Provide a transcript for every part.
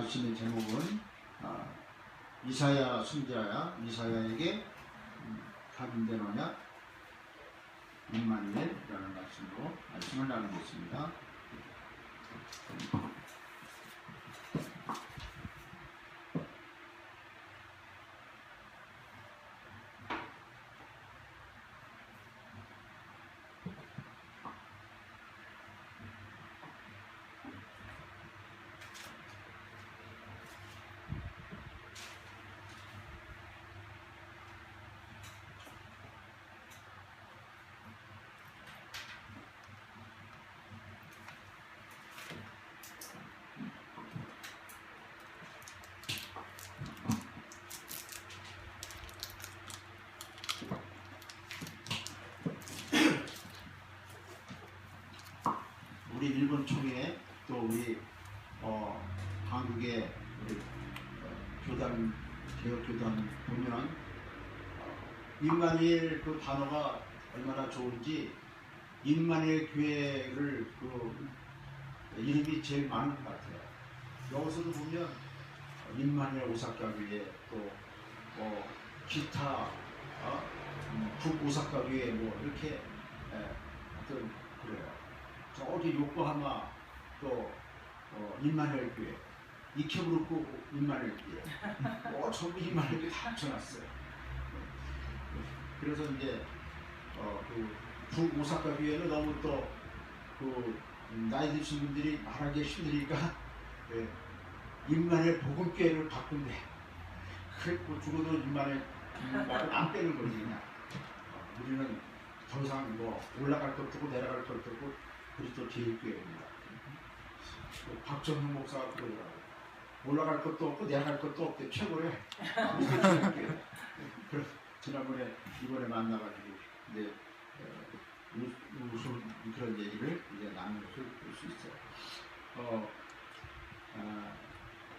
말씀의 제목은 이사야 선지자야 이사야에게 각인된 언약 임마누엘이라는 말씀으로 말씀을 나누겠습니다. 우리 일본 총회 또 우리 한국의 우리 교단 개혁 교단 보면 임마누엘 그 단어가 얼마나 좋은지 임마누엘 교회를 그 이름이 제일 많은 것 같아요. 여기서도 보면 임마누엘 오사카 교회 또 기타 북오사카 교회 뭐 이렇게 어떤 그래요. 어디 요코하마 또 임마누엘 교회, 이케부르크 임마누엘 교회, 전부 임마누엘 교회 다 합쳐놨어요. 그래서 이제 그 북오사카 교회는 너무 또 그 나이 드신 분들이 말하기 힘드니까 임마누엘 복음교회를 바꾼대. 그래고 죽어도 임마누엘 말을 안 빼는 거지 그냥. 우리는 더 이상 뭐 올라갈 것도 없고 내려갈 것도 없고 그리스도 제일교회입니다. 박정훈 목사가 그러더라고요. 올라갈 것도 없고 내려갈 것도 없대. 최고래. 그리스도 제일교회. 그래서 지난번에 이번에 만나가지고 이제 무슨 그런 얘기를 이제 나눌 수 있어요.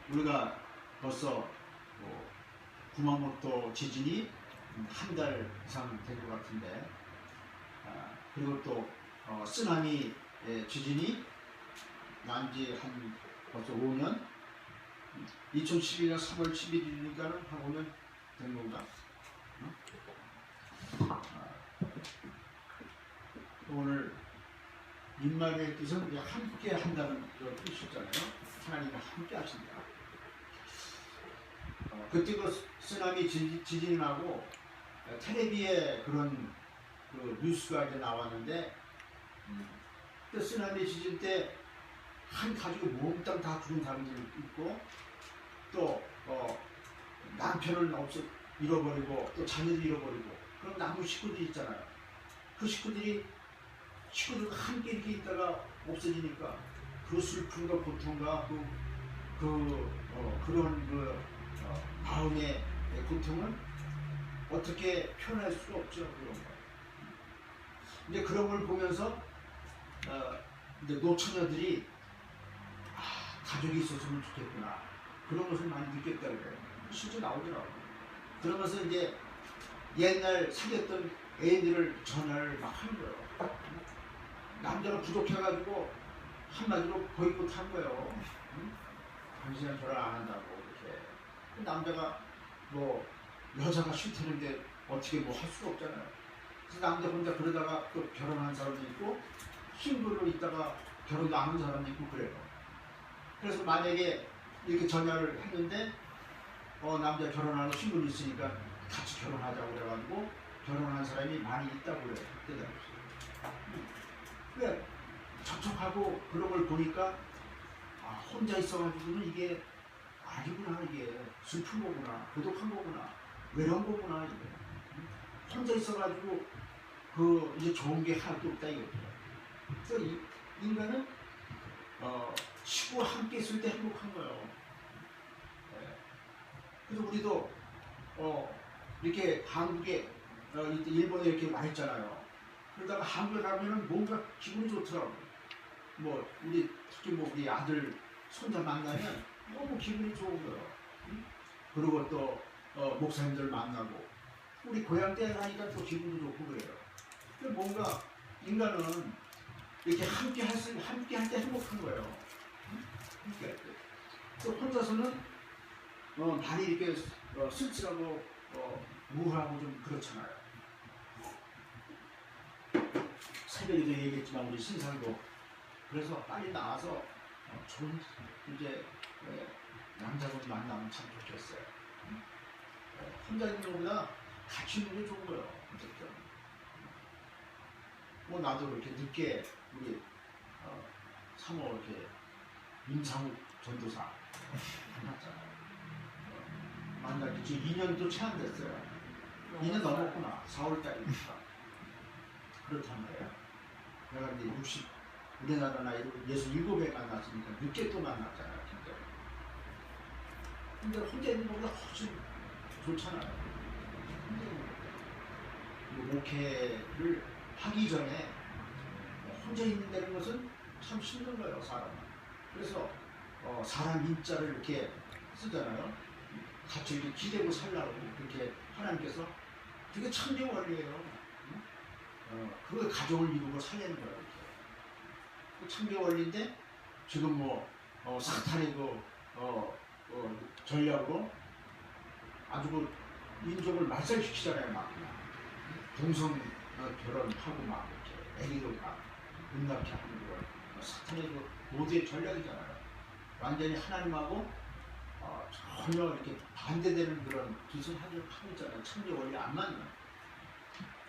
우리가 벌써 구마모토 지진이 한 달 이상 된 것 같은데, 그리고 또 쓰나미 지진이 난 지 한 벌써 5년, 2011년 3월 11일이니까는 한 5년 된 건가? 오늘 임마누엘 뜻은 함께 한다는 그런 뜻이잖아요. 하나님과 함께 하신다. 그때 그 쓰나미 지진이 나고 텔레비에 그런 그 뉴스가 이제 나왔는데, 그 쓰나미 지진 때 한 가족이 몽땅 다 죽은 사람들이 있고, 또 남편을 잃어버리고 또 자녀를 잃어버리고 그런 남은 식구들이 있잖아요. 그 식구들과 함께 이렇게 있다가 없어지니까 그 슬픔과 고통과 그런 마음의 고통은 어떻게 표현할 수가 없죠. 그런 거. 이제 그런 걸 보면서 이제 노처녀들이 가족이 있었으면 좋겠구나, 그런 것을 많이 느꼈다고 그래요. 실제 나오더라고요. 그러면서 이제 옛날 사귀었던 애인들을 전화를 막 하는 거예요. 남자가 부족해가지고 한마디로 보이콧 한 거예요. 당신은 전화를 안 한다고 이렇게. 남자가 뭐 여자가 싫다는데 어떻게 뭐 할 수가 없잖아요. 그래서 남자 혼자 그러다가 또 결혼한 사람도 있고 싱글로 있다가 결혼도 안 한 사람도 있고 그래요. 그래서 만약에 이렇게 전화를 했는데 남자 결혼하고 싱글이 있으니까 같이 결혼하자고 그래가지고 결혼한 사람이 많이 있다고 그래요. 그때 그래 접촉하고 그런 걸 보니까 혼자 있어가지고는 이게 아니구나, 이게 슬픈 거구나, 고독한 거구나, 외로운 거구나, 이게 혼자 있어가지고 이제 좋은 게 하나도 없다 이거죠. 그래서 인간은 친구와 함께 있을 때 행복한 거예요. 그래서 우리도 이렇게 한국에 일본에 이렇게 많이 있잖아요. 그러다가 한국에 가면은 뭔가 기분이 좋더라고요. 뭐 특히 우리 아들 손자 만나면 너무 기분이 좋은 거예요. 그리고 또 목사님들 만나고 우리 고향 때 가니까 또 기분도 좋고 그래요. 뭔가 인간은 이렇게 함께 할 때 행복한 거예요. 함께 할 때. 또 혼자서는 많이 이렇게 쓸쓸하고 우울하고 좀 그렇잖아요. 새벽에도 얘기했지만 우리 신상도 그래서 빨리 나와서 좋은 이제 남자분 만나면 참 좋겠어요. 혼자 있는 것보다 같이 있는 게 좋은 거예요. 어쨌든 뭐 나도 이렇게 늦게 우리 3호 이렇게 임상욱 전도사 만났잖아요. 만나기 지금 2년도 채 안 됐어요. 2년 넘었구나. 4월달이니까 그렇단 말이야. 내가 이제 60 우리나라 나이로 67에 만났으니까 늦게 또 만났잖아요. 근데 혼자 있는 것보다 훨씬 좋잖아요. 목회를 하기 전에 혼자 있는다는 것은 참 힘든 거예요, 사람은. 그래서 사람 인자를 이렇게 쓰잖아요. 같이 이렇게 기대고 살라고 그렇게 하나님께서 그게 창조 원리예요. 그걸 가정을 이루고 살리는 거예요. 이렇게. 그 창조 원리인데 지금 뭐 사탄의 전략으로 아주 그 민족을 말살시키잖아요. 막 동성 결혼하고 막 이렇게 애기들 막 음납케 하는 거 사탄의 그 모두의 전략이잖아요. 완전히 하나님하고 전혀 이렇게 반대되는 그런 짓을 하는 있잖아요. 창조 원리 안 맞는.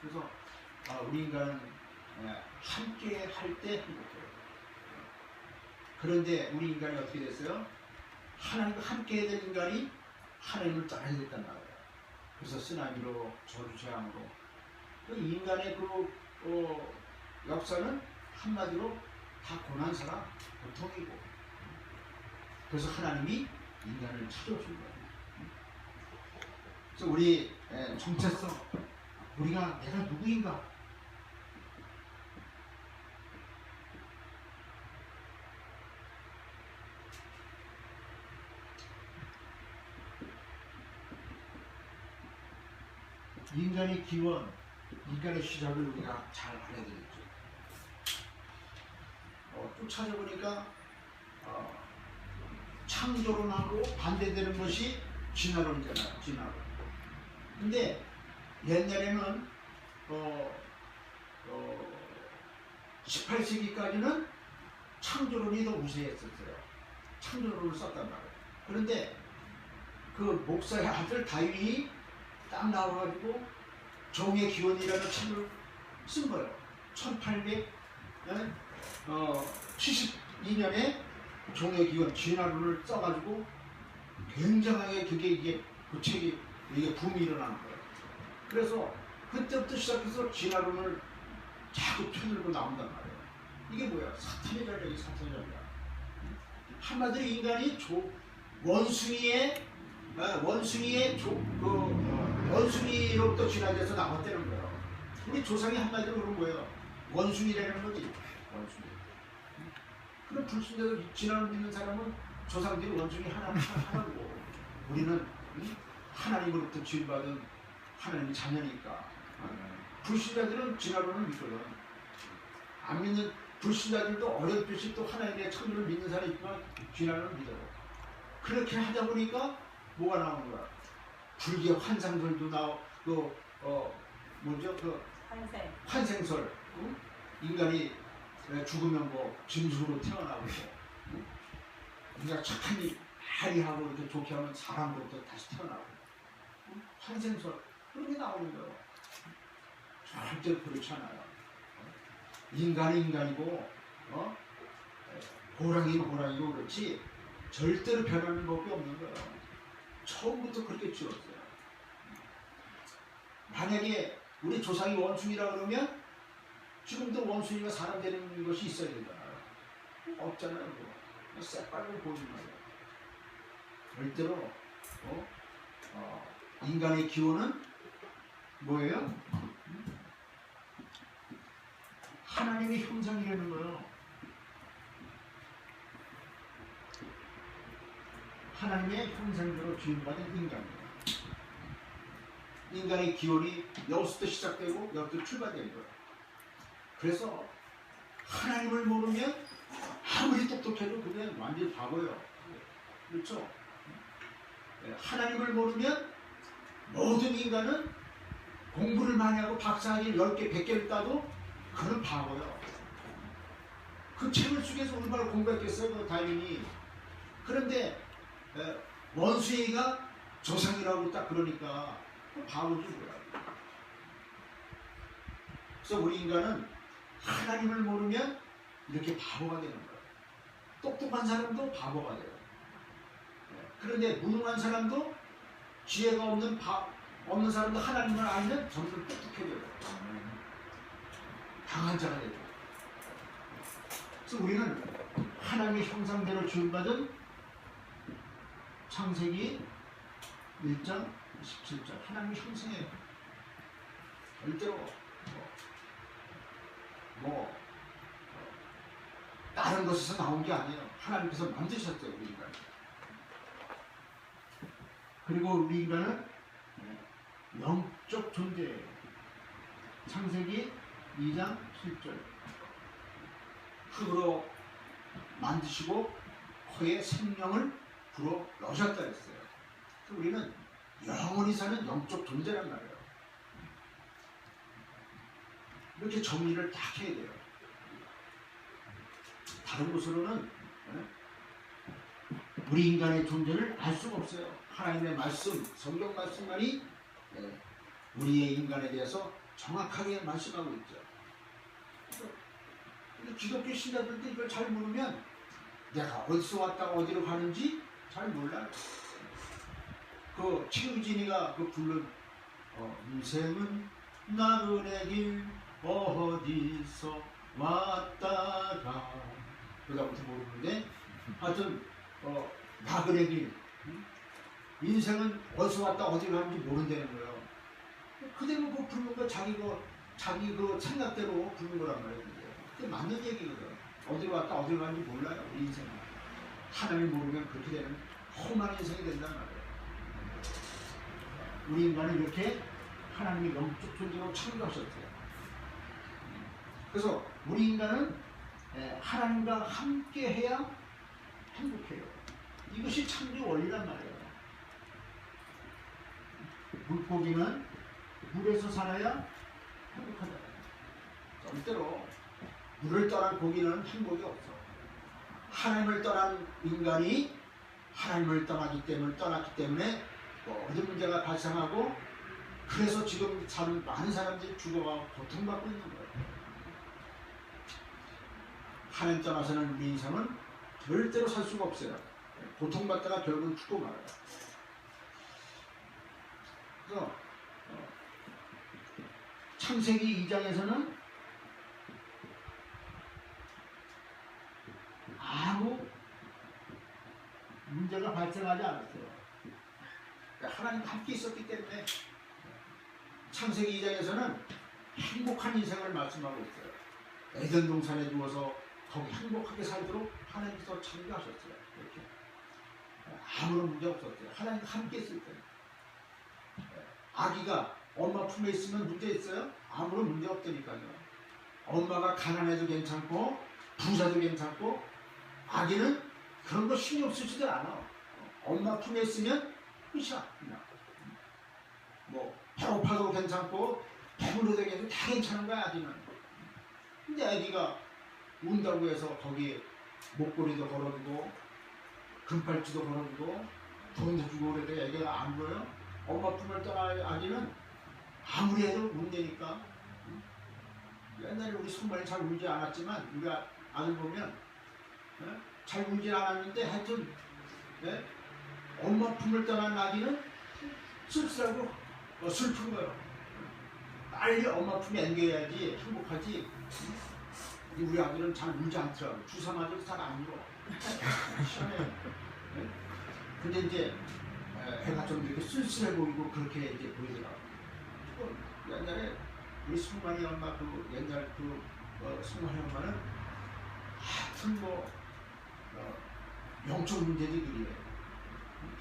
그래서 우리 인간은 함께 할 때 행복해요. 그런데 우리 인간이 어떻게 됐어요? 하나님과 함께 해야 될 인간이 하나님을 떠나야 됐단 말이에요. 그래서 쓰나미로 저주 재앙으로 그 인간의 그 역사는 한마디로 다 고난사랑 고통이고 그래서 하나님이 인간을 찾아오신 거예요. 그래서 우리 정체성 우리가 내가 누구인가 인간의 기원, 인간의 시작을 우리가 잘 알아야 되겠죠. 또 찾아보니까 창조론하고 반대되는 것이 진화론이잖아요. 진화론. 근데 옛날에는 18세기까지는 창조론이 더 우세했었어요. 창조론을 썼단 말이에요. 그런데 그 목사의 아들 다윈이 딱 나와가지고 종의 기원이라는 책을 쓴 거예요. 1872년에 종의 기원 진화론을 써가지고 굉장하게 그 책이 이게 붐이 일어나는 거예요. 그래서 그때부터 시작해서 진화론을 자꾸 펴들고 나온단 말이에요. 이게 뭐야? 사탄의 전략이 사탄의 전략. 한마디로 인간이 원숭이로부터 진화돼서 나왔다는 거예요. 우리 조상이 한마디로 그런 거예요. 원숭이라는 거지. 원숭이. 그럼 불신자들 진화를 믿는 사람은 조상들이 원숭이 하나고 우리는 하나님으로부터 지음받은 하나님의 자녀니까. 불신자들은 진화론을 믿거든. 안 믿는 불신자들도 어렵듯이 또 하나님의 창조를 믿는 사람이 있지만 진화론을 믿어. 그렇게 하다 보니까 뭐가 나오는 거야? 불교 환상설도 나오고 뭐죠? 그 환생설. 응? 인간이 죽으면 뭐 짐승으로 태어나고 우리가 착한 일 많이 하고 이렇게 좋게 하면 사람으로부터 다시 태어나고 환생설 그런 게 나오는 거예요. 절대 그렇지 않아요. 인간이 인간이고 호랑이는 호랑이고 그렇지 절대로 변하는 법이 없는 거예요. 처음부터 그렇게 지었어요. 만약에 우리 조상이 원숭이라 그러면 지금도 원숭이가 사람 되는 것이 있어야 되잖아요. 없잖아요. 그거. 새빨간 보이는 거예요. 절대로 인간의 기원은 뭐예요? 하나님의 형상이라는 거예요. 하나님의 형상대로 지음받은 인간이에요. 인간의 기원이 여기서부터 시작되고 여기서 출발된 거예요. 그래서 하나님을 모르면 아무리 똑똑해도 그게 완전히 바보예요. 그렇죠? 하나님을 모르면 모든 인간은 공부를 많이 하고 박사학위 10개, 100개를 따도 그건 바보야. 그 책을 속에서 얼마나 공부했겠어요, 그 다윈이. 그런데 원수애가 조상이라고 딱 그러니까 바보지 뭐야. 그래서 우리 인간은 하나님을 모르면 이렇게 바보가 되는 거예요. 똑똑한 사람도 바보가 돼요. 그런데 무능한 사람도, 지혜가 없는 사람도 하나님을 알면 점점 똑똑해져요. 강한 자가 되죠. 그래서 우리는 하나님의 형상대로 지음받은 창세기 1장 17절 하나님의 형상이에요. 절대로 다른 것에서 나온 게 아니에요. 하나님께서 만드셨어요, 우리 인간. 그리고 우리 인간은 영적 존재예요. 창세기 2장 7절 흙으로 만드시고 코에 생명을 불어 넣으셨다 했어요. 우리는 영원히 사는 영적 존재란 말이에요. 이렇게 정리를 딱 해야 돼요. 다른 곳으로는 우리 인간의 존재를 알 수가 없어요. 하나님의 말씀, 성경 말씀만이 우리의 인간에 대해서 정확하게 말씀하고 있죠. 근데 기독교 신자들도 이걸 잘 모르면 내가 어디서 왔다가 어디로 가는지 잘 몰라요. 그 최유진이가 그 부른 인생은 나그네 길 어디서 왔다가 그다음부터 모르는데 하여튼 나그네 길 인생은 어디서 왔다 어디로 가는지 모른다는 거예요. 그대로 그 부르는 거 자기 그 생각대로 부르는 거란 말이에요. 그게 맞는 얘기거든. 어디로 왔다 어디로 가는지 몰라요. 우리 인생은. 하나님을 모르면 그렇게 되는 험한 인생이 된단 말이에요. 우리 인간은 이렇게 하나님의 영적 존재로 창조하셨대요. 그래서 우리 인간은 하나님과 함께 해야 행복해요. 이것이 창조 원리란 말이에요. 물고기는 물에서 살아야 행복하다. 절대로 물을 떠난 고기는 행복이 없어. 하나님을 떠난 인간이 하나님을 떠났기 때문에 모든 문제가 발생하고 그래서 지금 사는 많은 사람들이 죽어가고 고통받고 있는 거예요. 하나님 떠나서는 우리 인생은 절대로 살 수가 없어요. 고통받다가 결국은 죽고 말아요. 그래서 창세기 2장에서는 아무 문제가 발생하지 않았어요. 하나님과 함께 있었기 때문에 창세기 2장에서는 행복한 인생을 말씀하고 있어요. 에덴 동산에 누워서 거기 행복하게 살도록 하나님께서 창조하셨어요. 이렇게 아무런 문제 없었어요. 하나님과 함께 있을 때. 아기가 엄마 품에 있으면 문제 있어요? 아무런 문제 없다니까요. 엄마가 가난해도 괜찮고 부자도 괜찮고 아기는 그런 거 신경 쓰지도 않아. 엄마 품에 있으면 끝이야. 그냥. 뭐 배고파도 괜찮고 배불러도 괜찮고 다 괜찮은 거야 아기는. 근데 아기가 운다고 해서 거기에 목걸이도 걸어두고 금팔찌도 걸어두고 돈도 주고 그래도 애기가 안 울어요? 엄마 품을 떠날 아기는 아무리 해도 운대니까. 옛날에 우리 손발이 잘 울지 않았지만 우리 아들 보면 잘 울지 않았는데 하여튼 엄마 품을 떠난 아기는 씁쓸하고 슬픈 거예요. 빨리 엄마 품에 안겨야지 행복하지. 우리 아들은 잘 울지 않더라고. 주사 맞아도 잘 안 울어. 시원해. 근데 이제 애가 좀 이렇게 쓸쓸해 보이고 그렇게 이제 보이더라고. 옛날에 우리 승만이 엄마 그 옛날 승만이 엄마는 하여튼 영적 문제들이 그래요.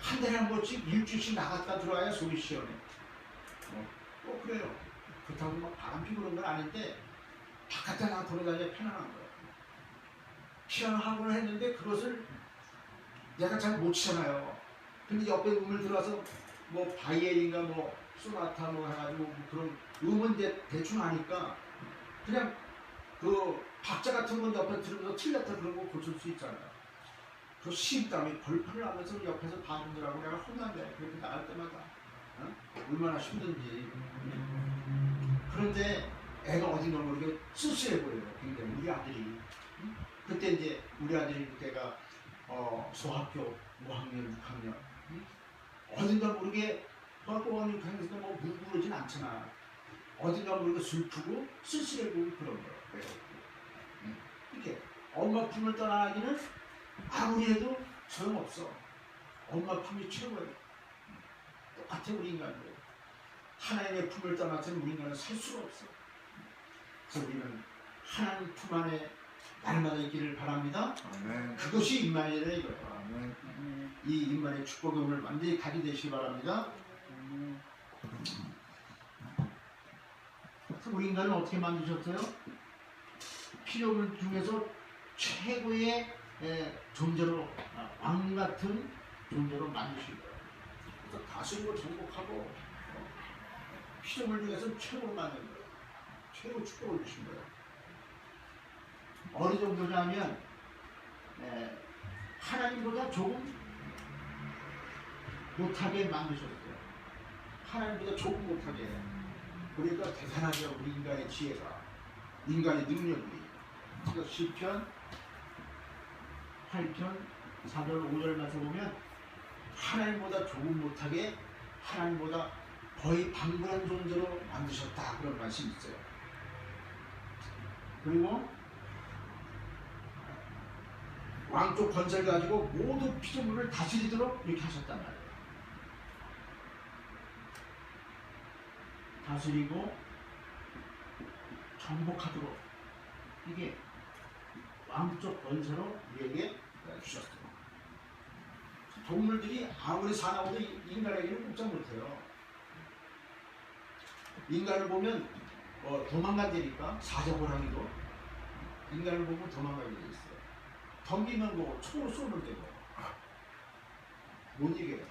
한 달에 한 번씩 일주일씩 나갔다 들어와야 속이 시원해. 그래요. 그렇다고 막 바람 피고 그런 건 아닌데 바깥에 나가 돌아다녀야 편안한 거예요. 피아노 학원을 했는데 그것을 내가 잘 못 치잖아요. 근데 옆에 음을 들어서 뭐 바이엘인가 뭐 소나타 뭐 해가지고 뭐 그런 음은 이제 대충 하니까 그냥 그 박자 같은 건 옆에 들으면서 틀렸다 그런 거 고칠 수 있잖아요. 그 시입담이 벌판을 하면서 옆에서 반들하고 내가 혼난데 그렇게 나갈 때마다 어? 얼마나 힘든지. 그런데 애가 어딘가 모르게 쓸쓸해 보여요. 굉장히 우리 아들이. 그때 이제 우리 아들이 그때가 소학교 5학년, 6학년 어딘가 모르게 학교원 6학년에서 뭐 물부르진 않잖아. 어딘가 모르게 슬프고 쓸쓸해 보이고 그런 거예요. 이렇게 엄마 품을 떠나기는 아무리 해도 소용없어. 엄마 품이 최고예요. 똑같아 우리 인간도. 하나님의 품을 떠나서는 우리 인간은 살 수가 없어. 그래서 우리는 하나님 품 안에 날마다 있기를 바랍니다. 아멘. 그것이 임마누엘이다 이거예요. 아멘. 이 임마누엘의 축복의 오늘 완전히 가게 되시기 바랍니다. 그래서 우리 인간은 어떻게 만드셨어요? 필요물 중에서 최고의 존재로 왕 같은 존재로 만드신 거예요. 그래서 다스리고 정복하고 필요물 중에서 최고로 만든 거예요. 최고 축복을 주신 거예요. 어느 정도냐면 하나님보다 조금 못하게 만드셨어요. 하나님보다 조금 못하게. 그러니까 대단하죠. 우리 인간의 지혜가, 인간의 능력이. 그래서 시편 8편 4절 5절 말씀 보면 하나님보다 조금 못하게 하나님보다 거의 방불한 존재로 만드셨다 그런 말씀이 있어요. 그리고 왕족 권세를 가지고 모든 피조물을 다스리도록 이렇게 하셨단 말이에요. 다스리고 정복하도록 이게 왕족 권세로 우리에게 주셨어요. 동물들이 아무리 사나워도 인간에게는 꼼짝 못해요. 인간을 보면 도망간다니까. 사자호랑이도 인간을 보면 도망가게 돼 있어요. 덤비면 뭐 총으로 쏘면 되고 못 이겨요.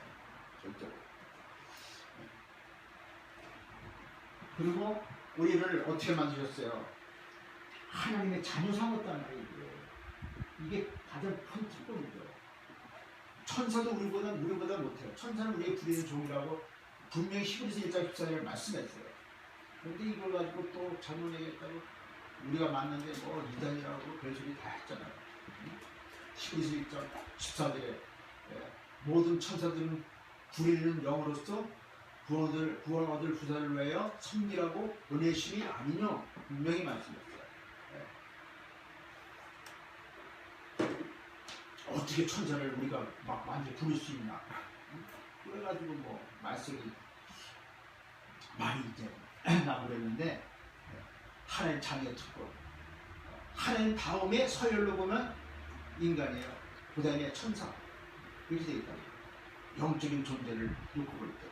절대로. 그리고 우리를 어떻게 만드셨어요? 하나님의 자녀 삼았단 말이에요. 이게 가장 큰 특권이죠. 천사도 우리보다 못해요. 천사는 우리의 부리는 종이라고 분명히 히브리서 1장 14절에 말씀했어요. 그런데 이걸 가지고 또 잘못 얘기했다고 우리가 맞는데 뭐 이단이라고 별소리 다 했잖아요. 히브리서 1장 14절에 모든 천사들은 부리는 영으로서 구원 얻을 부자를 위하여 섬기라고 은혜심이 아니뇨 분명히 말씀했어요. 어떻게 천사를 우리가 막 완전히 부를 수 있나? 그래가지고 뭐 말씀이 많이 이제 나버렸는데 하나님 자녀의 특권. 하나님 다음에 서열로 보면 인간이에요. 그 다음에 천사. 이렇게 되어 있다. 영적인 존재를 놓고 볼 때.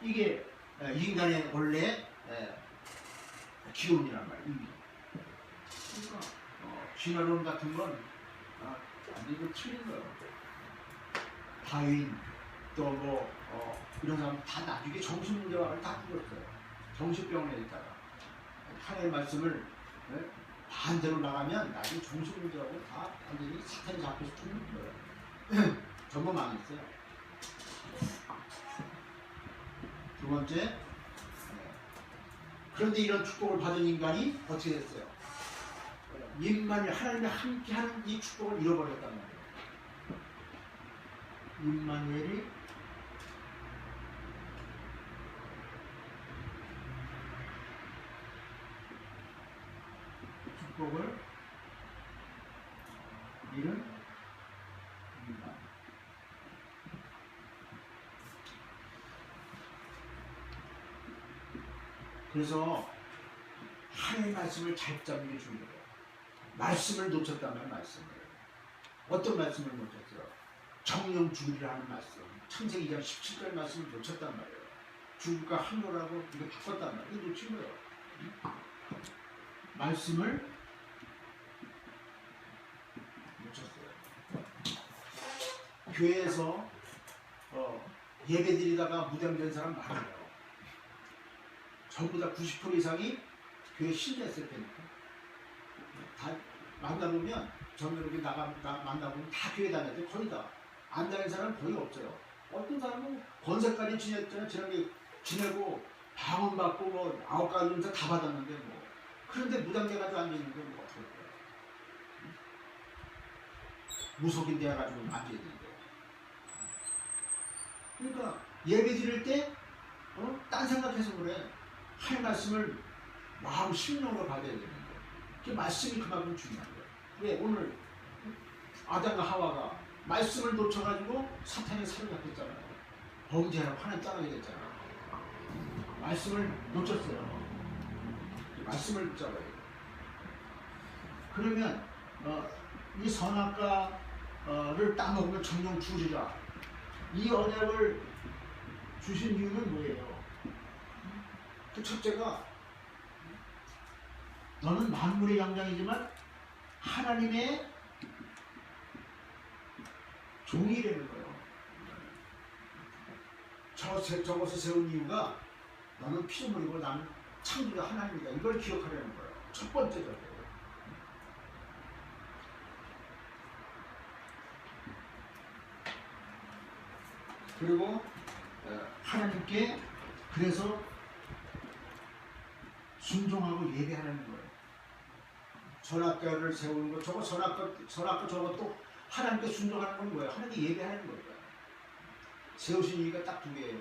이게 인간의 원래 기운이란 말이에요. 그러니까 진화론 같은 건 완전히 틀린 거예요. 다윈 또 뭐 이런 사람 다 나중에 정신문제와를 다 풀었어요. 정신병원에 있다가 하나님의 말씀을 반대로 나가면 나중에 정신문제하고 다 완전히 사탄이 잡혀서 죽는 거예요. 전부 망했어요. 두 번째, 그런데 이런 축복을 받은 인간이 어떻게 됐어요? 임마누엘 하나님과 함께하는 이 축복을 잃어버렸단 말이에요. 임마누엘이 축복을 잃은 인간. 그래서 하나님의 말씀을 잘 붙잡는 게 중요해요. 말씀을 놓쳤다면 말씀을. 어떤 말씀을 놓쳤어요? 정령 죽으리라는 말씀. 창세기 2장 17절 말씀을 놓쳤단 말이에요. 죽을까 하노라고 이거 바꿨단 말이에요. 이거 놓친 거예요. 말씀을 놓쳤어요. 교회에서 예배드리다가 무당된 사람 많아요. 전부 다 90% 이상이 교회 신자였을 테니까. 다 만나보면 저는 이렇게 만나보면 다 교회 다녔는데 거의 다 안 다니는 사람은 거의 없어요. 어떤 사람은 권세까지 지내고 방언받고 뭐 9가지 은사 다 받았는데 뭐 그런데 무당돼가지고 앉아있는데 뭐 어떡할 거야. 무속인 돼가지고 앉아있는데. 그러니까 예배 드릴 때 딴 생각해서 그래. 할 말씀을 마음 심령으로 받아야 되는데 그 말씀이 그만큼 중요한 거야. 왜 오늘 아담과 하와가 말씀을 놓쳐가지고 사탄의 사로잡혔잖아요. 범죄하고 하나님 떠나게 됐잖아요. 말씀을 놓쳤어요. 말씀을 붙잡아야 돼요. 그러면 이 선악과를 따먹으면 정령 죽으리라. 이 언약을 주신 이유는 뭐예요? 그 첫째가 너는 만물의 영장이지만 하나님의 종이라는 거예요. 저것을 세운 이유가 너는 피조물이고 나는 창조자 하나님이다. 이걸 기억하려는 거예요. 첫 번째죠. 그리고 하나님께 그래서 순종하고 예배하는 거예요. 선악과를 세우는 거, 저거 선악과 저것도 하나님께 순종하는 건 뭐예요? 하나님께 예배하는 거예요. 세우신 이유가 딱 두 개예요.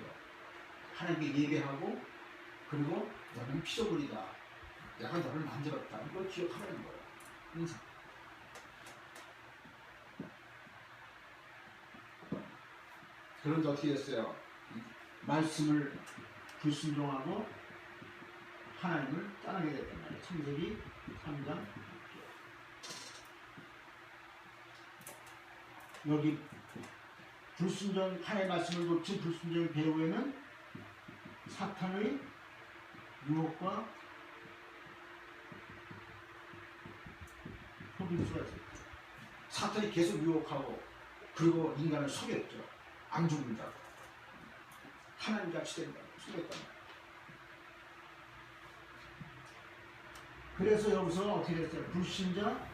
하나님께 예배하고 그리고 너는 피조물이다. 내가 너를 만들었다. 이걸 기억하는 거예요. 항상. 그런데 어떻게 됐어요? 말씀을 불순종하고 하나님을 떠나게 됐단 말이에요. 창세기 3장. 여기 불순종, 하나님의 말씀을 놓친 불순종의 배후에는 사탄의 유혹과 속임수가 있어요. 사탄이 계속 유혹하고 그리고 인간을 속였죠. 안 죽는다고. 하나님 같이 된다고 속였단 말이에요. 그래서 여기서 어떻게 됐어요? 불신자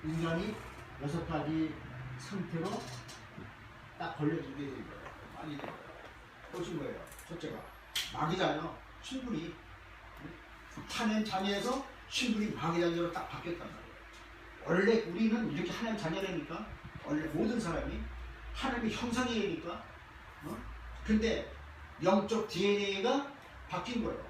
인간이 6가지 상태로 딱 걸려지게 된 거예요. 많이 된 거예요. 보신 거예요. 첫째가 마귀자녀 신분이 하나님 자녀에서 신분이 마귀자녀로 딱 바뀌었단 말이에요. 원래 우리는 이렇게 하나님 자녀라니까 원래 모든 사람이 하나님의 형상이니까 근데 영적 DNA가 바뀐 거예요.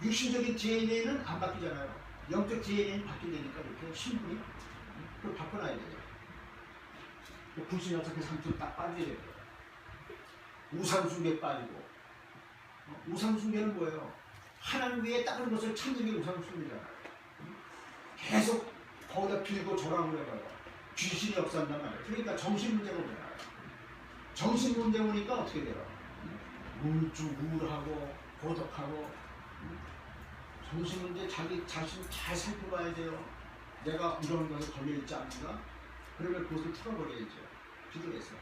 육신적인 DNA는 안 바뀌잖아요. 영적 DNA는 바뀐다니까 이렇게 신분이 그걸 바꿔놔야 돼요. 불신자적 상태로 딱 빠져야 돼요. 우상숭배 빠지고 우상숭배는 뭐예요? 하나님 외에 다른 것을 찾는 게 우상숭배잖아요. 계속 거기다 빌고 절하고 해봐요. 귀신이 역사한단 말이에요. 그러니까 정신문제가 오잖아요. 정신문제 오니까 어떻게 돼요? 우울하고 고독하고 정신문제 자기 자신 잘 살펴봐야 돼요. 내가 이런 것에 걸려있지 않는가? 그러면 그것을 풀어버려야죠. 기도해서.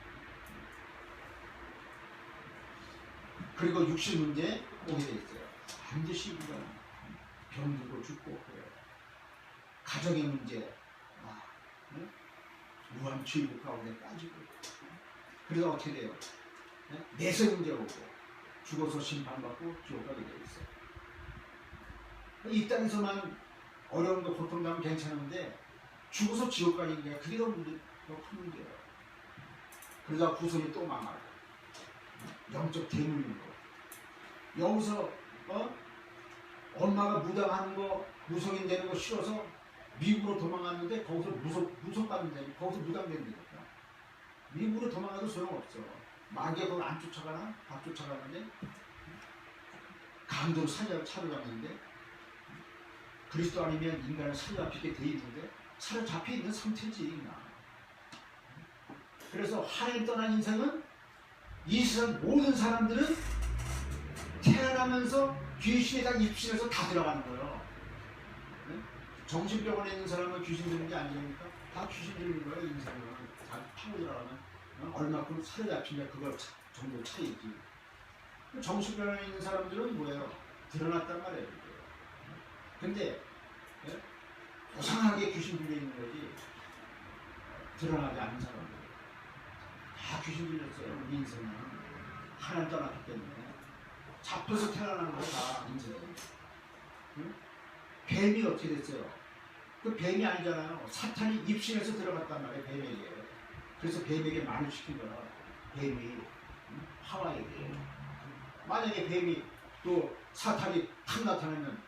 그리고 육신 문제 오게 돼 있어요. 반드시 우리가 병들고 죽고 그래요. 가정의 문제, 무한죄국 가운데 빠지고. 그래서 어떻게 돼요? 내세 문제 오고 죽어서 심판받고 지옥 가게 돼 있어요. 이 땅에서만 어려운 거 고통 당하면 괜찮은데 죽어서 지옥 가는 게 그게 더 큰 문제예요. 그러다 구성이 또 망하고 영적 대물인 거. 여기서 엄마가 무당하는 거 무속인 되는 거 싫어서 미국으로 도망갔는데 거기서 무속 받는다니 거기서 무당된다니까. 미국으로 도망가도 소용없어. 마귀가 그걸 안 쫓아가나? 다 쫓아가는데 강도로 사로잡았는데 그리스도 아니면 인간을 사로잡히게 돼 있는데 사로잡혀 있는 상태지 인간. 그래서 하나님 떠난 인생은 이 세상 모든 사람들은 태어나면서 귀신에다 입신해서 다 들어가는 거예요. 네? 정신병원에 있는 사람은 귀신 드는 게 아니니까 다 귀신 들린 거예요. 인생은 다 파고 들어가면 얼마큼 사로잡히냐 그걸 정도 차이지. 정신병원에 있는 사람들은 뭐예요? 드러났단 말이에요. 근데 예? 고상하게 귀신 들려 있는 거지 드러나지 않는 사람들 다 귀신 들렸어요. 우리 인생은 하나님 떠났기 때문에 잡혀서 태어나는 거다 인생은. 응? 뱀이 어떻게 됐어요? 그 뱀이 아니잖아요. 사탄이 입신해서 들어갔단 말이에요. 뱀에게. 그래서 뱀에게 말을 시킨 거라. 뱀이 하와에게. 만약에 뱀이 또 사탄이 탁 나타나면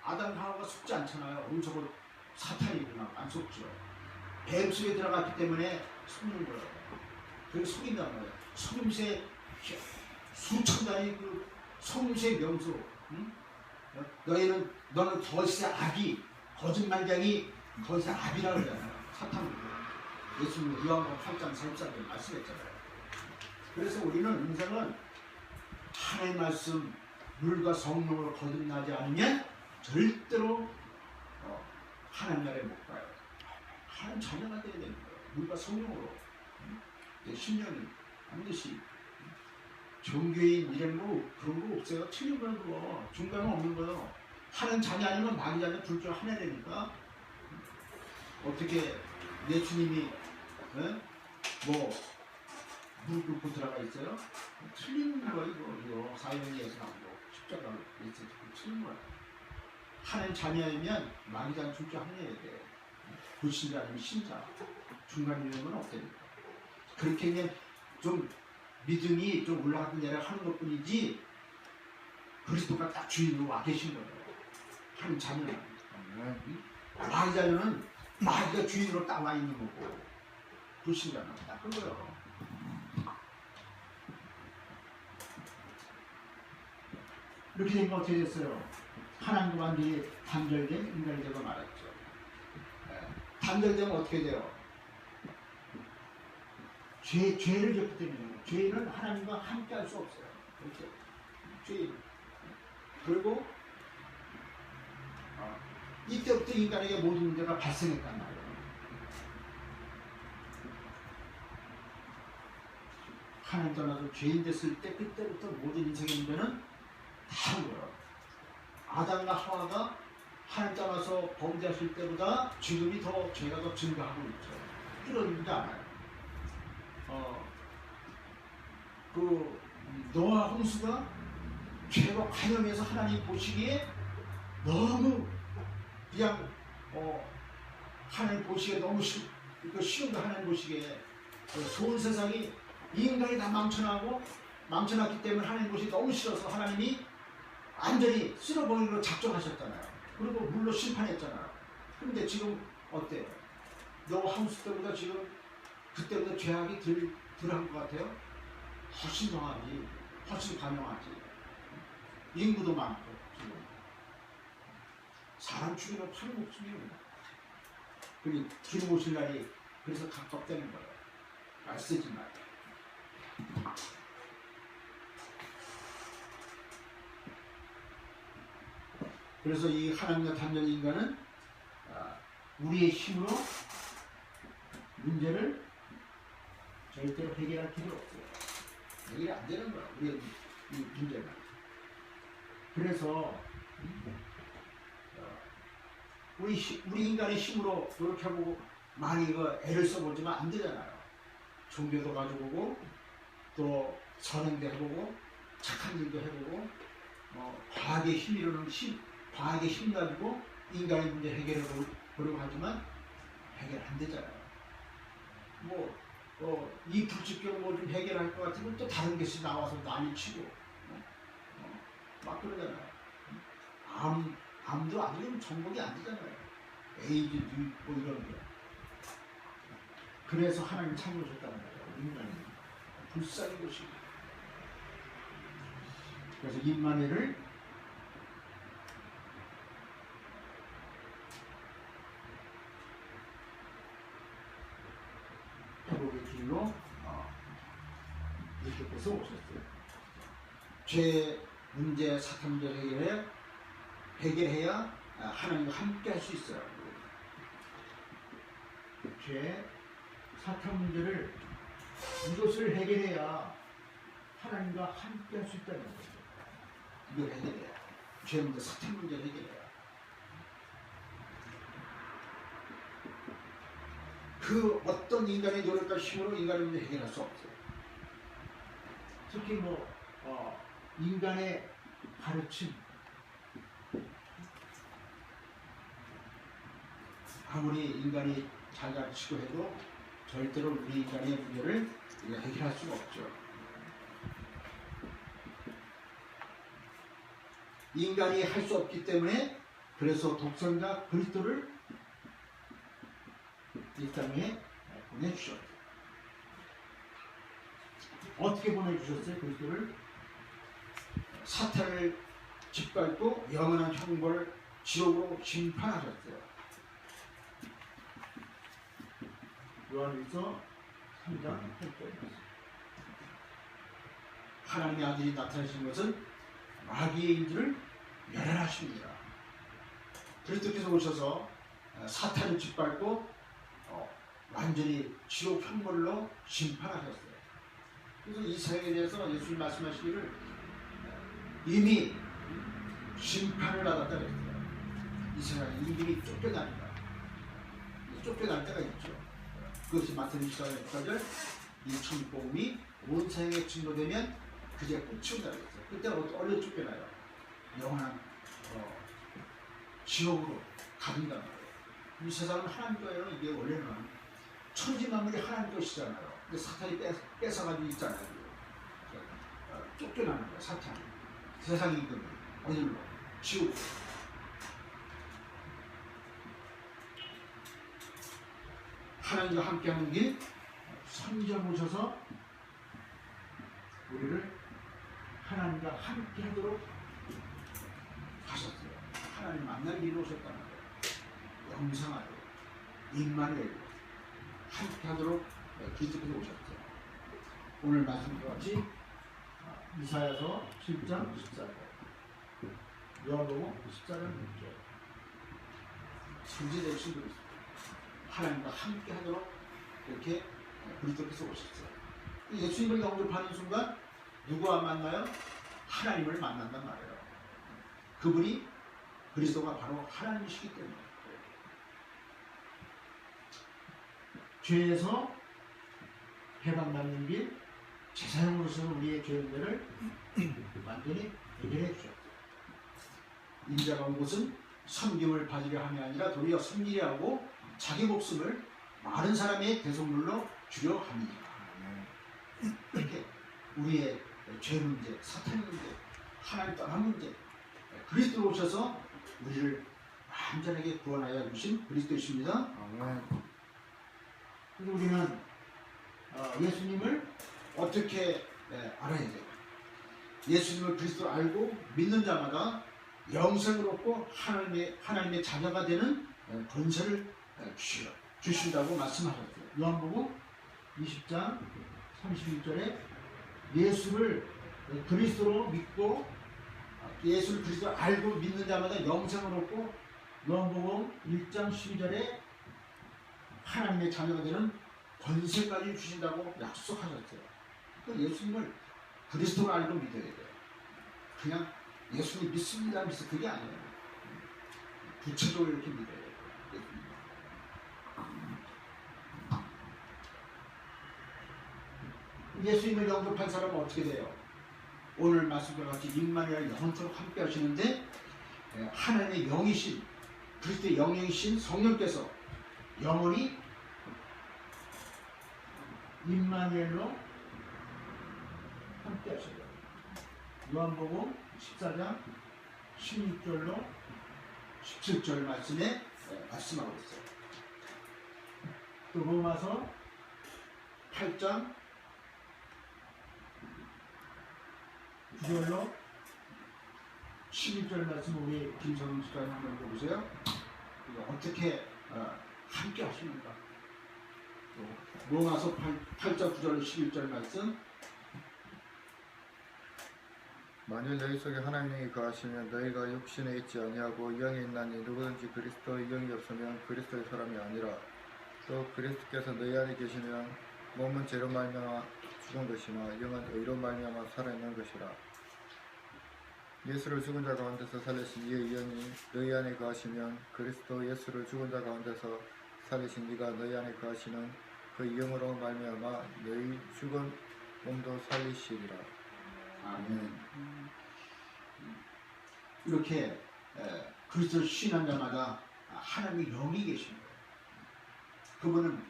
아담 하와가 속지 않잖아요. 저거 사탄이구나. 안 속죠. 뱀 속에 들어갔기 때문에 속는 거예요. 그게 속인단 말이에요. 속임새 수천 단위 그 속임새 명수. 응? 너는 더 이상 악이 거짓말쟁이 더 이상 악이라고 그러잖아요. 사탄으로. 예수님 요한복음 8장 44절에 말씀했잖아요. 그래서 우리는 인생은 하나님의 말씀 물과 성령으로 거듭나지 않으면 절대로 하나님 나라에 못 가요. 하나님 자녀가 되어야 되는 거예요. 물과 성령으로. 10년은 반드시 종교인 이런 거 그런 거 없어요. 틀린 거예요. 그거 중간은 없는 거예요. 하나님 자녀 아니면 마귀 자녀 둘 중 하나 되니까. 어떻게 예수님이 뭐 무릎 꿇고 들어가 있어요? 틀린 거예요. 이거 사형리에서 나오고 십자가로 있어요. 틀린 거예요. 하나님 자녀이면 마귀 자녀 둘 중 하나여야 돼. 불신자 아니면 신자. 중간 있는 건 없다니까. 그렇게 그냥 좀 믿음이 좀 올라가고 내려가는 것 뿐이지 그리스도가 딱 주인으로 와 계신 거예요. 하나님 자녀는. 마귀 자녀는 마귀가 주인으로 딱 와 있는 거고 불신자는 딱 그거예요. 이렇게 되면 어떻게 됐어요? 하나님과 완전히 단절된 인간이 되고 말았죠. 단절되면 어떻게 돼요? 죄를 졌기 때문에 죄는 하나님과 함께 할 수 없어요. 그렇죠? 죄. 그리고 이때부터 인간에게 모든 문제가 발생했단 말이에요. 하나님 떠나서 죄인 됐을 때 그때부터 모든 인생의 문제는 다 한 거예요. 아담과 하와가 하나님 떠나서 범죄하실 때보다 지금이 더 죄가 더 증가하고 있죠. 그런지 않아요. 그 노아 홍수가 죄가 관영해서 하나님 보시기에 너무 그냥 하나님 보시기에 너무 쉬운 거 하나님 보시기에 좋은 세상이 인간이 다 망쳐놨기 때문에 하나님 보시기 너무 싫어서 하나님이 완전히 쓸어버리기로 작정하셨잖아요. 그리고 물로 심판했잖아요. 그런데 지금 어때요? 노아 홍수 때보다 지금 그때보다 죄악이 덜한 것 같아요? 훨씬 더하지, 훨씬 관영하지. 인구도 많고 지금 사람 죽이면 팔 목숨이에요. 그리고 주님 오실 날이 그래서 가깝다는 거예요. 말 쓰지 마요. 그래서 이 하나님과 단절 인간은 우리의 힘으로 문제를 절대로 해결할 필요 없어요. 해결이 안 되는 거야. 우리의 이 문제는. 그래서 우리 인간의 힘으로 그렇게 하고 많이 애를 써보지만 안 되잖아요. 종교도 가지고 또 선행도 해보고 착한 일도 해보고 과학의 힘이라는 과학의 힘 가지고 인간의 문제 해결해 보려고 하지만 해결 안 되잖아요. 이 불치병 뭐 좀 해결할 것 같으면 또 다른 것이 나와서 난리치고 막 그러잖아요. 암도 아직은 정복이 안 되잖아요. 에이즈도 있고 이런 게. 그래서 하나님 참으셨다는 거예요. 인간이 불쌍한 것이. 그래서 임마누엘을 회복의 길로 예수께서 오셨어요. 죄 문제, 사탄 문제 해결해야 하나님과 함께 할 수 있어요. 죄, 사탄 문제를 이것을 해결해야 하나님과 함께 할 수 있다는 거죠. 이걸 해결해야. 죄 문제, 사탄 문제를 해결해야. 그 어떤 인간의 노력과 힘으로 인간의 문제 해결할 수 없어요. 특히 인간의 가르침, 아무리 인간이 잘 가르치고 해도 절대로 우리 인간의 문제를 해결할 수가 없죠. 인간이 할 수 없기 때문에 그래서 독생자 그리스도를 이 땅에 보내주셨어요. 어떻게 보내주셨어요? 그리스도를 사탄을 짓밟고 영원한 형벌 지옥으로 심판하셨어요. 요한일서 3장 8절입니다. 하나님의 아들이 나타나신 것은 마귀의 인들을 멸하십니다. 그리스도께서 오셔서 사탄을 짓밟고 완전히 지옥 형벌로 심판하셨어요. 그래서 이 세상에 대해서 예수님 말씀하시기를 이미 심판을 받았다 그랬어요. 이 세상에 이미 쫓겨난다. 쫓겨날 때가 있죠. 그것이 마태복음 24장 6절 이 천복음이 온 세상에 증거되면 그제 끝이 온다 그랬어요. 그때는 어디로 쫓겨나요? 영원한 지옥으로 가든단 말이에요. 이 세상은 하나님 거예요. 이게 원래는 천지만물이 하나님 것이잖아요. 근데 사탄이 뺏어가지고 있잖아요. 쫓겨나는 거예요. 사탄이. 세상이 이끄는 어디로? 지옥. 하나님과 함께하는 길 성령 오셔서 우리를 하나님과 함께하도록 하셨어요. 하나님 만날 길로 오셨다는 거예요. 영상하로 임마누엘 함께하도록 그리스도께서 오셨어요. 오늘 말씀과 같이 이사야서 7장 14절, 요한복음 14장 6절 선지자이신 그리스도 하나님과 함께하도록 이렇게 그리스도께서 오셨어요. 예수님을 영접하는 순간 누구와 만나요? 하나님을 만난단 말이에요. 그분이 그리스도가 바로 하나님이시기 때문에 죄에서 해방받는 길 제사장으로서는 우리의 죄 문제를 완전히 해결해 주셨어요. 인자가 온 곳은 섬김을 받으려 함이 아니라 도리어 섬기려 하고 자기 목숨을 많은 사람의 대속물로 주려 합니다. 이렇게 우리의 죄 문제, 사탄 문제, 하나님 떠난 문제, 그리스도로 오셔서 우리를 완전하게 구원하여 주신 그리스도이십니다. 그래서 우리는 예수님을 어떻게 알아야 돼요? 예수님을 그리스도로 알고 믿는 자마다 영생을 얻고 하나님의 자녀가 되는 권세를 주신다고 말씀하셨어요. 요한복음 20장 31절에 예수를 그리스도로 믿고 예수를 그리스도로 알고 믿는 자마다 영생을 얻고 요한복음 1장 12절에 하나님의 자녀가 되는 권세까지 주신다고 약속하셨어요. 예수님을 그리스도로 알고 믿어야 돼요. 그냥 예수님 믿습니다 그게 아니에요. 구체적으로 이렇게 믿어야 돼요. 예수님을 영접한 사람은 어떻게 돼요? 오늘 말씀과 같이 임마누엘 영원토록 함께 하시는데 하나님의 영이신 그리스도의 영이신 성령께서 영원히 임마누엘로 함께 하셔요. 요한복음 14장 16절로 17절 말씀에 말씀하고 있어요. 또 로마서 8장 9절로 11절 말씀 우리 김성훈 집사님 한번 보세요. 이거 어떻게 함께 하십니까? 로마서 8장 9절로 11절 말씀 만일 너희 속에 하나님이 거하시면 너희가 육신에 있지 아니하고 영에 있나니 누구든지 그리스도의 영이 없으면 그리스도의 사람이 아니라 또 그리스도께서 너희 안에 계시면 몸은 죄로 말미암아 죽은 것이나 영은 의로 말미암아 살아있는 것이라. 예수를 죽은 자 가운데서 살리신 이의 영이 너희 안에 거하시면 그리스도 예수를 죽은 자 가운데서 살리신 이가 너희 안에 거하시는 그 영으로 말미암아 너희 죽은 몸도 살리시리라. 아멘. 이렇게 그리스도를 신한 자마다 하나님의 영이 계신 거예요. 그분은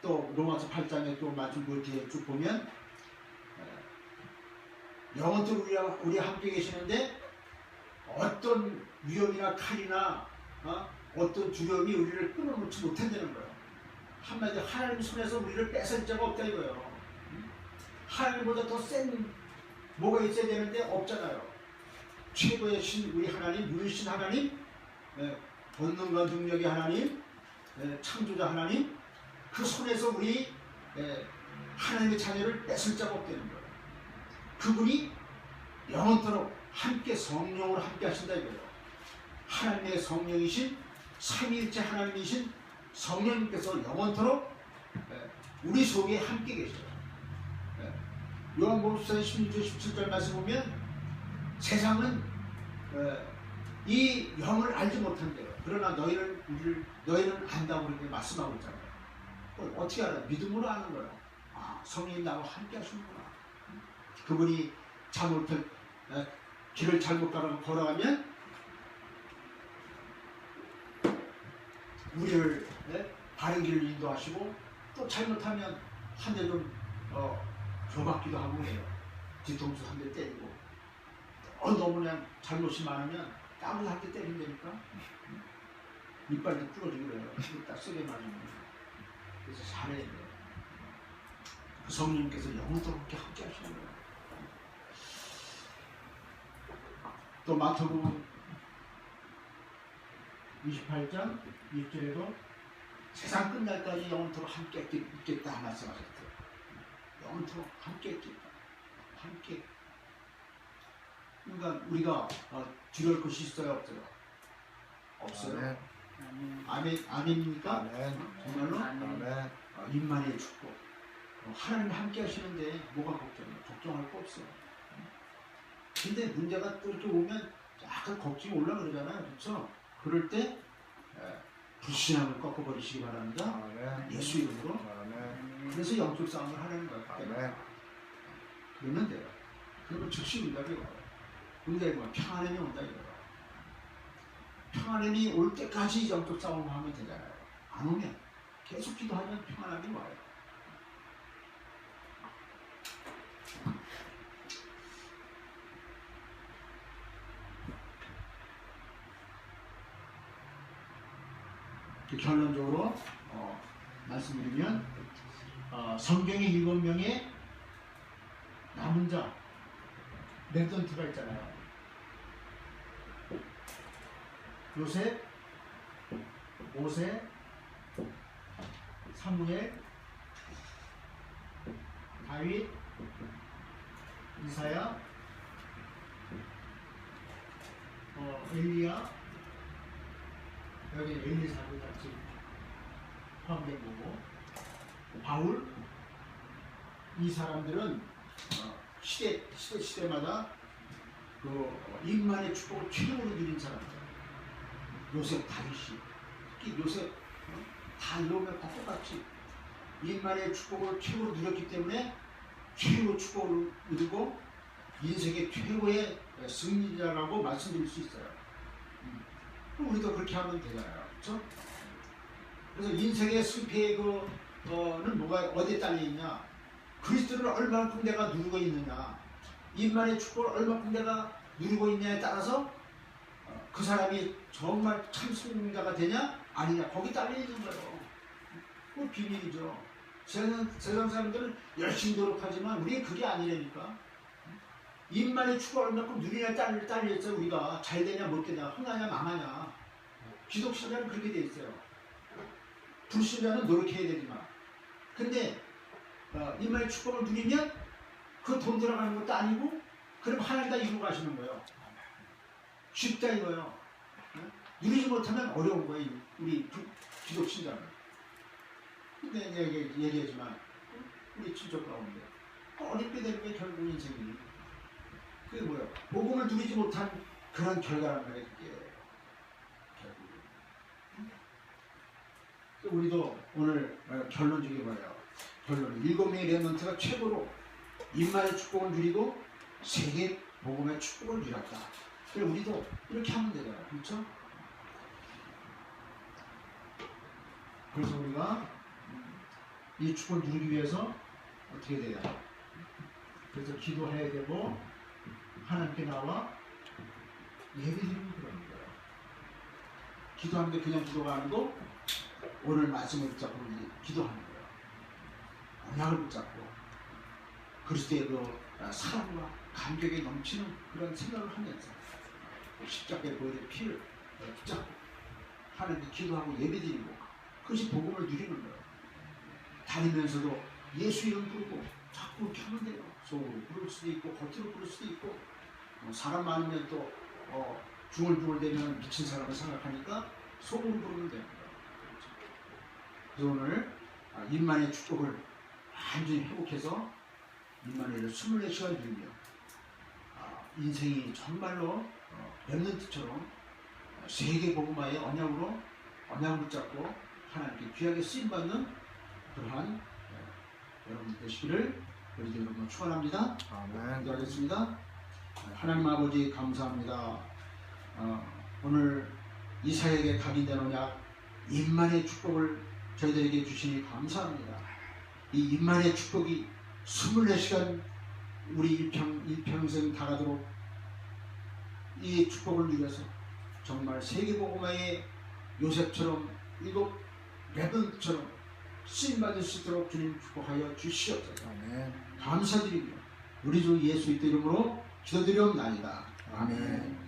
또 로마서 8장에 또 말씀 그 뒤에 쭉 보면 영원토록 우리와 함께 계시는데 어떤 위험이나 칼이나 어떤 두려움이 우리를 끊어놓지 못한다는 거예요. 한마디로 하나님 손에서 우리를 뺏을 자가 없다 이거예요. 하나님보다 더 센 뭐가 있어야 되는데 없잖아요. 최고의 신 우리 하나님, 유일신 하나님, 권능과 능력의 하나님, 창조자 하나님, 그 손에서 우리 하나님의 자녀를 뺏을 자가 없다는 거예요. 그분이 영원토록 함께 성령으로 함께 하신다 이거예요. 하나님의 성령이신 삼위일체 하나님이신 성령님께서 영원토록 우리 속에 함께 계셔요. 요한복음 16절 17절 말씀 보면 세상은 이 영을 알지 못한대요. 그러나 너희는 안다고 그렇게 말씀하고 있잖아요. 어떻게 알아? 믿음으로 아는 거예요. 아, 성령님 나와 함께 하시는구나. 그분이 길을 잘못 걸어가면 우리를 바른 길을 인도하시고 또 잘못하면 한 대 좀 줘받기도 하고 해요. 뒤통수 한 대 때리고 너무나 잘못이 많으면 따로 한 대 때린다니까 이빨도 부러지고 그래요. 딱 세게 맞으면. 그래서 잘해야 돼요. 그 성령님께서 영원토록 함께 하시는 거예요. 또 마태복음 28장 1절에도 세상 끝날까지 영원토록 함께 있겠다 말씀하셨어요. 영원토록 함께 있겠다. 함께. 그러니까 우리가 두려울 것이 있어요, 없어요? 없어요. 아멘. 아멘입니까? 아멘. 정말로? 아멘. 임만의 축복. 하나님 함께 하시는데 뭐가 걱정이야? 걱정할 거 없어. 근데 문제가 또 이렇게 오면 약간 걱정이 올라가잖아요. 그렇죠? 그럴 때 불신앙을 꺾어버리시기 바랍니다. 아멘. 예수 이름으로. 아멘. 그래서 영적 싸움을 하는 거예요. 아멘. 그러면 돼요. 그러면 즉시 응답이 와요. 응답이 와요. 평안함이 온다 이거예요. 평안함이 올 때까지 영적 싸움을 하면 되잖아요. 안 오면 계속 기도하면 평안함이 와요. 결론적으로 말씀드리면 성경의 7명의 남은 자 렘넌트가 있잖아요. 요셉, 모세, 사무엘, 다윗, 이사야, 엘리야, 여기 엘리사도 같이 포함된 거고, 바울, 이 사람들은 시대마다 그 인만의 축복을 최고로 누린 사람들. 요셉, 다윗이, 특히 요셉 다 이러면 다 똑같이 인만의 축복을 최고로 누렸기 때문에 최고 축복을 누리고 인생의 최고의 승리자라고 말씀드릴 수 있어요. 그럼 우리도 그렇게 하면 되잖아요. 그렇죠? 그래서 인생의 승패의 는 뭐가 어디에 딸려 있냐? 그리스도를 얼마만큼 내가 누리고 있느냐, 인만의 축복을 얼마만큼 내가 누리고 있냐에 따라서 그 사람이 정말 참 승리자가 되냐 아니냐 거기 딸려 있는 거예요. 그 비밀이죠. 세상 사람들은 열심히 노력하지만 우리는 그게 아니라니까. 인만의 축복을 얼마만큼 누리냐에 딸려 있어요. 우리가 잘 되냐 못 되냐, 흥하냐 망하냐. 기독신자는 그렇게 돼 있어요. 불신자는 노력해야 되지만. 근데 인만의 축복을 누리면 그 돈 들어가는 것도 아니고 그럼 하나님 다 이루고 가시는 거예요. 쉽다 이거예요. 누리지 못하면 어려운 거예요. 우리 기독신자는. 근데 내가 얘기하지만 우리 친족 가운데 어렵게 되는 게 결국 인생이 그게 뭐야? 복음을 누리지 못한 그런 결과란 말이야. 그게 결국 우리도 오늘 결론적이 뭐예요? 결론 7명의 렘넌트가 최고로 인마의 축복을 누리고 세계 복음의 축복을 누렸다. 그래 우리도 이렇게 하면 되잖아. 그렇죠? 그래서 우리가 이 축복을 누리기 위해서 어떻게 돼요? 그래서 기도해야 되고 하나님께 나와 예배드리는 그런 거예요. 기도하는데 그냥 기도가 아니고 오늘 말씀을 붙잡고 기도하는 거예요. 언약을 붙잡고 그리스도의 그 사랑과 감격에 넘치는 그런 생각을 하면서 십자가에 보여준 피를 붙잡고 하나님께 기도하고 예배드리고 그것이 복음을 누리는 거예요. 다니면서도 예수 이름 부르고 자꾸 이렇게 하면 돼요. 속으로 부를 수도 있고 겉으로 부를 수도 있고 사람 많으면 또 중얼중얼 대면 미친 사람을 생각하니까 속으로 부르면 됩니다. 그래서 오늘 임만의 축복을 완전히 회복해서 임만회를 24시간 누리며 인생이 정말로 렘넌트처럼 세계 복음화의 언약을 붙잡고 하나님께 귀하게 쓰임받는 그러한 여러분 되시기를 우리 여러분 축원합니다. 아멘. 기도하겠습니다. 하나님 아버지 감사합니다. 오늘 이사야에게 각인된 언약 임만의 축복을 저희들에게 주시니 감사합니다. 이 임만의 축복이 24시간 우리 일평생 다가도록 이 축복을 누려서 정말 세계복음화의 요셉처럼 7 렘넌트처럼 쓰임받을 수 있도록 주님 축복하여 주시옵소서. 아멘. 감사드리며 우리 주 예수 이름으로 기도드리옵나이다. 아멘.